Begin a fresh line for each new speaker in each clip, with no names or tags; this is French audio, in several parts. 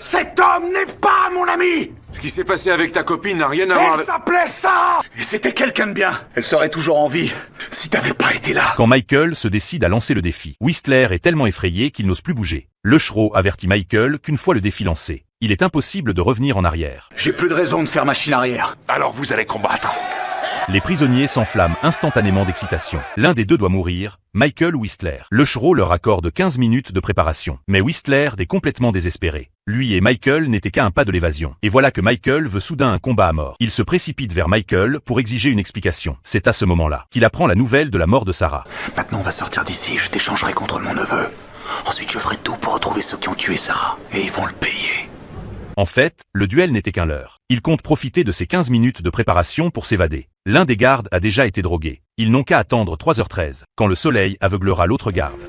Cet homme n'est pas mon ami!
Ce qui s'est passé avec ta copine n'a rien à voir
Elle
avec...
s'appelait Sarah! Et c'était quelqu'un de bien. Elle serait toujours en vie si t'avais pas été là.
Quand Michael se décide à lancer le défi, Whistler est tellement effrayé qu'il n'ose plus bouger. Le Shro avertit Michael qu'une fois le défi lancé, il est impossible de revenir en arrière.
J'ai plus de raison de faire machine arrière.
Alors vous allez combattre.
Les prisonniers s'enflamment instantanément d'excitation. L'un des deux doit mourir, Michael ou Whistler. Le Shro leur accorde 15 minutes de préparation. Mais Whistler est complètement désespéré. Lui et Michael n'étaient qu'à un pas de l'évasion. Et voilà que Michael veut soudain un combat à mort. Il se précipite vers Michael pour exiger une explication. C'est à ce moment-là qu'il apprend la nouvelle de la mort de Sarah.
Maintenant on va sortir d'ici, je t'échangerai contre mon neveu. Ensuite je ferai tout pour retrouver ceux qui ont tué Sarah. Et ils vont le payer.
En fait, le duel n'était qu'un leurre. Il compte profiter de ces 15 minutes de préparation pour s'évader. L'un des gardes a déjà été drogué. Ils n'ont qu'à attendre 3h13, quand le soleil aveuglera l'autre garde.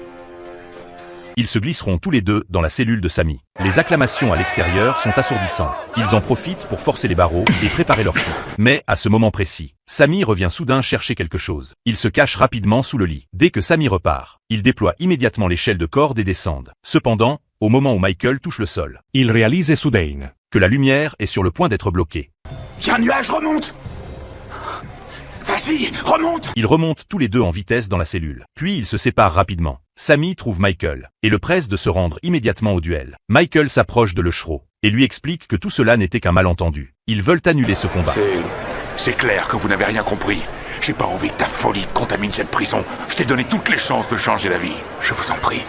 Ils se glisseront tous les deux dans la cellule de Sammy. Les acclamations à l'extérieur sont assourdissantes. Ils en profitent pour forcer les barreaux et préparer leur fuite. Mais, à ce moment précis, Sammy revient soudain chercher quelque chose. Il se cache rapidement sous le lit. Dès que Sammy repart, il déploie immédiatement l'échelle de corde et descende. Cependant, au moment où Michael touche le sol, il réalise soudain que la lumière est sur le point d'être bloquée.
Y'a un nuage, remonte! Vas-y, remonte!
Ils remontent tous les deux en vitesse dans la cellule. Puis ils se séparent rapidement. Sammy trouve Michael et le presse de se rendre immédiatement au duel. Michael s'approche de le Shro et lui explique que tout cela n'était qu'un malentendu. Ils veulent annuler ce combat.
C'est clair que vous n'avez rien compris. J'ai pas envie que ta folie contamine cette prison. Je t'ai donné toutes les chances de changer la vie.
Je vous en prie.